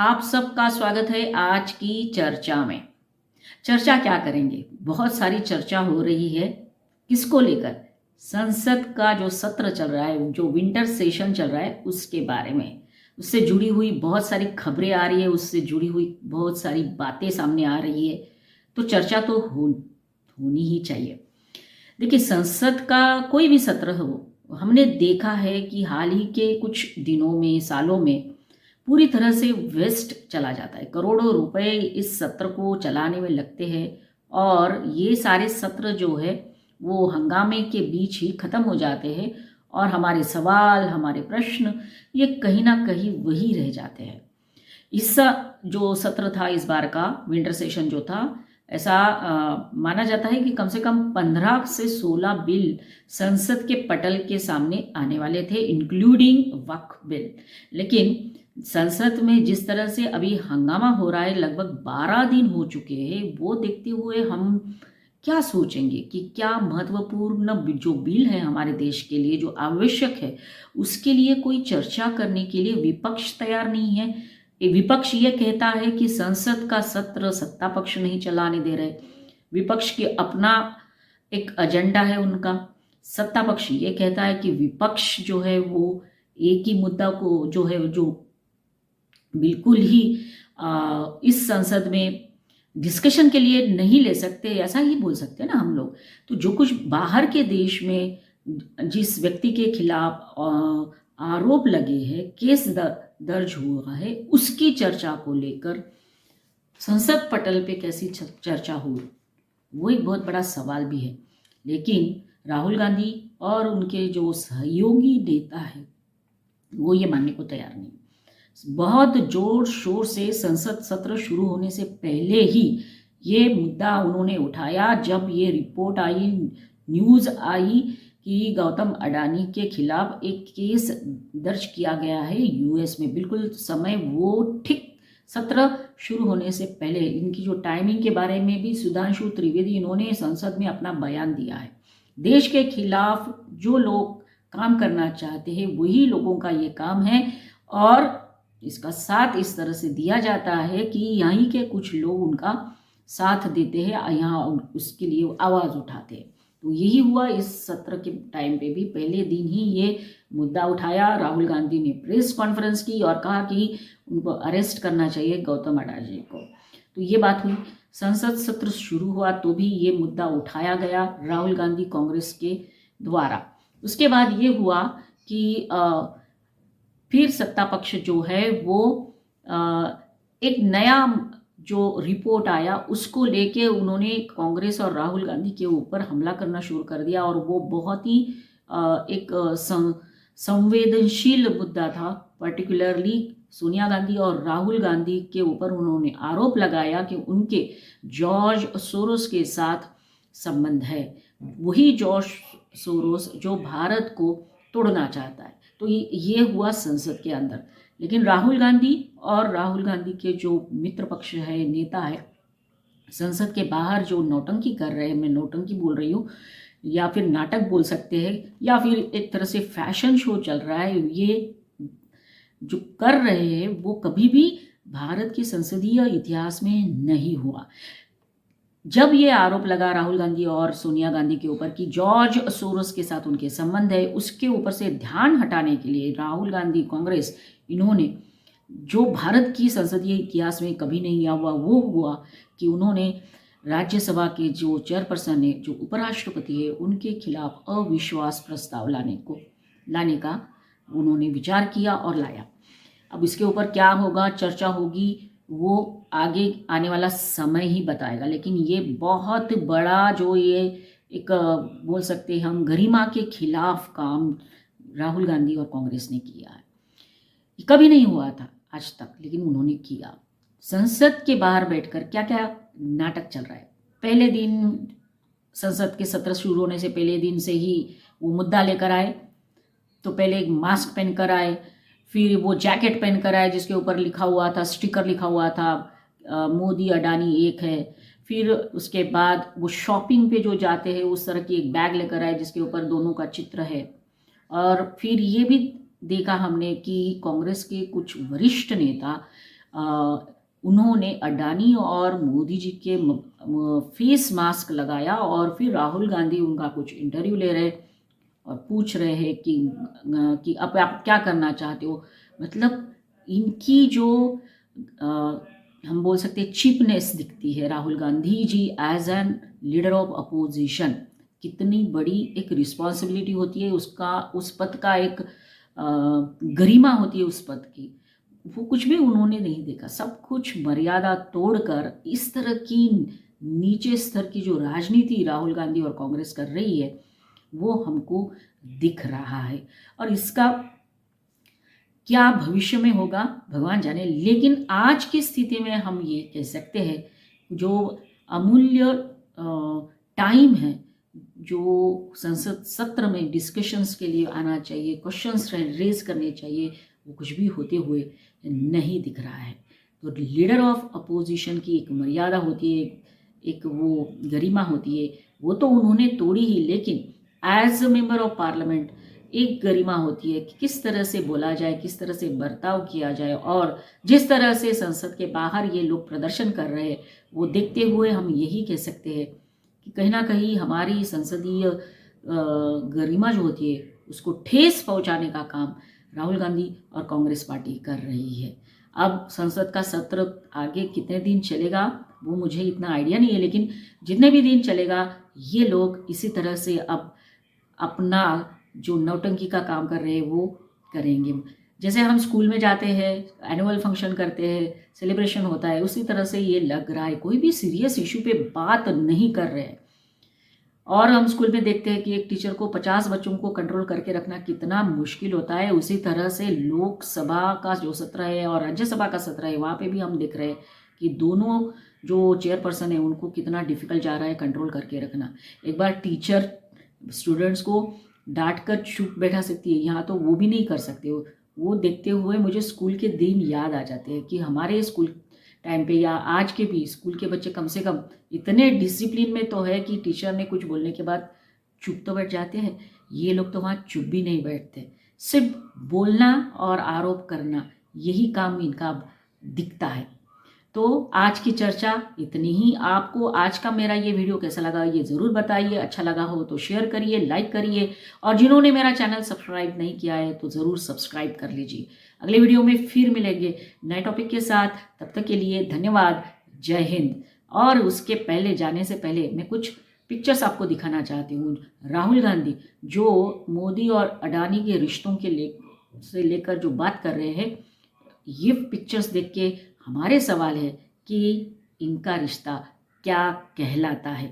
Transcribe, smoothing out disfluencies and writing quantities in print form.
आप सबका स्वागत है आज की चर्चा में। चर्चा क्या करेंगे? बहुत सारी चर्चा हो रही है। किसको लेकर? संसद का जो सत्र चल रहा है, जो विंटर सेशन चल रहा है, उसके बारे में। उससे जुड़ी हुई बहुत सारी खबरें आ रही है, उससे जुड़ी हुई बहुत सारी बातें सामने आ रही है। तो चर्चा तो होनी ही चाहिए। देखिए, संसद का कोई भी सत्र हो, हमने देखा है कि हाल ही के कुछ दिनों में, सालों में पूरी तरह से वेस्ट चला जाता है। करोड़ों रुपए इस सत्र को चलाने में लगते हैं और ये सारे सत्र जो है वो हंगामे के बीच ही खत्म हो जाते हैं और हमारे सवाल, हमारे प्रश्न ये कहीं ना कहीं वही रह जाते हैं। इस जो सत्र था इस बार का विंटर सेशन जो था, ऐसा माना जाता है कि कम से कम 15 से 16 बिल संसद के पटल के सामने आने वाले थे, इंक्लूडिंग वक्फ बिल। लेकिन संसद में जिस तरह से अभी हंगामा हो रहा है, लगभग 12 दिन हो चुके हैं, वो देखते हुए हम क्या सोचेंगे कि क्या महत्वपूर्ण जो बिल है हमारे देश के लिए, जो आवश्यक है, उसके लिए कोई चर्चा करने के लिए विपक्ष तैयार नहीं है। विपक्ष ये कहता है कि संसद का सत्र सत्ता पक्ष नहीं चलाने दे रहे। विपक्ष के अपना एक एजेंडा है उनका। सत्ता पक्ष ये कहता है कि विपक्ष जो है वो एक ही मुद्दा को जो है जो बिल्कुल ही इस संसद में डिस्कशन के लिए नहीं ले सकते, ऐसा ही बोल सकते हैं ना हम लोग। तो जो कुछ बाहर के देश में जिस व्यक्ति के खिलाफ आरोप लगे हैं, केस दर्ज हुआ है, उसकी चर्चा को लेकर संसद पटल पे कैसी चर्चा हो, वो एक बहुत बड़ा सवाल भी है। लेकिन राहुल गांधी और उनके जो सहयोगी नेता है वो ये मानने को तैयार नहीं। बहुत जोर शोर से संसद सत्र शुरू होने से पहले ही ये मुद्दा उन्होंने उठाया। जब ये रिपोर्ट आई, न्यूज़ आई कि गौतम अडानी के खिलाफ एक केस दर्ज किया गया है यूएस में, बिल्कुल समय वो ठीक सत्र शुरू होने से पहले। इनकी जो टाइमिंग के बारे में भी सुधांशु त्रिवेदी इन्होंने संसद में अपना बयान दिया है। देश के खिलाफ जो लोग काम करना चाहते हैं वही लोगों का ये काम है और इसका साथ इस तरह से दिया जाता है कि यहीं के कुछ लोग उनका साथ देते हैं, यहाँ उसके लिए आवाज़ उठाते हैं। तो यही हुआ इस सत्र के टाइम पे भी। पहले दिन ही ये मुद्दा उठाया, राहुल गांधी ने प्रेस कॉन्फ्रेंस की और कहा कि उनको अरेस्ट करना चाहिए गौतम अडानी को। तो ये बात हुई। संसद सत्र शुरू हुआ तो भी ये मुद्दा उठाया गया राहुल गांधी कांग्रेस के द्वारा। उसके बाद ये हुआ कि फिर सत्ता पक्ष जो है वो एक नया जो रिपोर्ट आया उसको लेके उन्होंने कांग्रेस और राहुल गांधी के ऊपर हमला करना शुरू कर दिया और वो बहुत ही एक संवेदनशील मुद्दा था। पर्टिकुलरली सोनिया गांधी और राहुल गांधी के ऊपर उन्होंने आरोप लगाया कि उनके जॉर्ज सोरोस के साथ संबंध है। वही जॉर्ज सोरोस जो भारत को तोड़ना चाहता है। तो ये हुआ संसद के अंदर। लेकिन राहुल गांधी के जो मित्र पक्ष है, नेता है, संसद के बाहर जो नौटंकी कर रहे हैं, मैं नौटंकी बोल रही हूँ या फिर नाटक बोल सकते हैं या फिर एक तरह से फैशन शो चल रहा है, ये जो कर रहे हैं वो कभी भी भारत के संसदीय इतिहास में नहीं हुआ। जब ये आरोप लगा राहुल गांधी और सोनिया गांधी के ऊपर कि जॉर्ज सोरोस के साथ उनके संबंध है, उसके ऊपर से ध्यान हटाने के लिए राहुल गांधी कांग्रेस इन्होंने जो भारत की संसदीय इतिहास में कभी नहीं हुआ वो हुआ कि उन्होंने राज्यसभा के जो चेयरपर्सन है, जो उपराष्ट्रपति है, उनके खिलाफ अविश्वास प्रस्ताव लाने का उन्होंने विचार किया और लाया। अब इसके ऊपर क्या होगा, चर्चा होगी, वो आगे आने वाला समय ही बताएगा। लेकिन ये बहुत बड़ा जो ये एक बोल सकते हैं हम गरिमा के खिलाफ काम राहुल गांधी और कांग्रेस ने किया है। ये कभी नहीं हुआ था आज तक, लेकिन उन्होंने किया। संसद के बाहर बैठकर क्या क्या नाटक चल रहा है। पहले दिन संसद के सत्र शुरू होने से पहले दिन से ही वो मुद्दा लेकर आए। तो पहले एक मास्क पहनकर आए, फिर वो जैकेट पहनकर आए जिसके ऊपर लिखा हुआ था, स्टिकर लिखा हुआ था मोदी अडानी एक है। फिर उसके बाद वो शॉपिंग पे जो जाते हैं उस तरह की एक बैग लेकर आए जिसके ऊपर दोनों का चित्र है। और फिर ये भी देखा हमने कि कांग्रेस के कुछ वरिष्ठ नेता उन्होंने अडानी और मोदी जी के फेस मास्क लगाया और फिर राहुल गांधी उनका कुछ इंटरव्यू ले रहे और पूछ रहे हैं कि अब आप क्या करना चाहते हो। मतलब इनकी जो हम बोल सकते हैं चीपनेस दिखती है। Rahul Gandhi ji as a leader of opposition, कितनी बड़ी एक रिस्पॉन्सिबिलिटी होती है उसका, उस पद का एक गरिमा होती है उस पद की, वो कुछ भी उन्होंने नहीं देखा। सब कुछ मर्यादा तोड़कर इस तरह की नीचे स्तर की जो राजनीति राहुल गांधी और कांग्रेस कर रही है वो हमको दिख रहा है। और इसका क्या भविष्य में होगा भगवान जाने, लेकिन आज की स्थिति में हम ये कह सकते हैं जो अमूल्य टाइम है जो संसद सत्र में डिस्कशंस के लिए आना चाहिए, क्वेश्चंस रेज करने चाहिए, वो कुछ भी होते हुए नहीं दिख रहा है। तो लीडर ऑफ अपोजिशन की एक मर्यादा होती है, एक वो गरिमा होती है, वो तो उन्होंने तोड़ी ही, लेकिन as a member of parliament एक गरिमा होती है कि किस तरह से बोला जाए, किस तरह से बर्ताव किया जाए। और जिस तरह से संसद के बाहर ये लोग प्रदर्शन कर रहे हैं वो देखते हुए हम यही कह सकते हैं कि कहीं ना कहीं हमारी संसदीय गरिमा जो होती है उसको ठेस पहुंचाने का काम राहुल गांधी और कांग्रेस पार्टी कर रही है। अब संसद का सत्र आगे कितने दिन चलेगा वो मुझे इतना आइडिया नहीं है, लेकिन जितने भी दिन चलेगा ये लोग इसी तरह से अब अपना जो नौटंकी का काम कर रहे हैं वो करेंगे। जैसे हम स्कूल में जाते हैं, एनुअल फंक्शन करते हैं, सेलिब्रेशन होता है, उसी तरह से ये लग रहा है, कोई भी सीरियस इशू पे बात नहीं कर रहे हैं। और हम स्कूल में देखते हैं कि एक टीचर को 50 बच्चों को कंट्रोल करके रखना कितना मुश्किल होता है। उसी तरह से लोकसभा का जो सत्र है और राज्यसभा का सत्र है वहाँ पे भी हम देख रहे हैं कि दोनों जो चेयरपर्सन है उनको कितना डिफिकल्ट जा रहा है कंट्रोल करके रखना। एक बार टीचर स्टूडेंट्स को डांट कर चुप बैठा सकती है, यहाँ तो वो भी नहीं कर सकते हो। वो देखते हुए मुझे स्कूल के दिन याद आ जाते हैं कि हमारे स्कूल टाइम पे या आज के भी स्कूल के बच्चे कम से कम इतने डिसिप्लिन में तो है कि टीचर ने कुछ बोलने के बाद चुप तो बैठ जाते हैं। ये लोग तो वहाँ चुप भी नहीं बैठते, सिर्फ बोलना और आरोप करना, यही काम इनका दिखता है। तो आज की चर्चा इतनी ही। आपको आज का मेरा ये वीडियो कैसा लगा ये ज़रूर बताइए। अच्छा लगा हो तो शेयर करिए, लाइक करिए, और जिन्होंने मेरा चैनल सब्सक्राइब नहीं किया है तो ज़रूर सब्सक्राइब कर लीजिए। अगले वीडियो में फिर मिलेंगे नए टॉपिक के साथ, तब तक के लिए धन्यवाद, जय हिंद। और उसके पहले जाने से पहले मैं कुछ पिक्चर्स आपको दिखाना चाहती हूँ। राहुल गांधी जो मोदी और अडानी के रिश्तों के से लेकर जो बात कर रहे हैं, ये पिक्चर्स देख के हमारे सवाल है कि इनका रिश्ता क्या कहलाता है।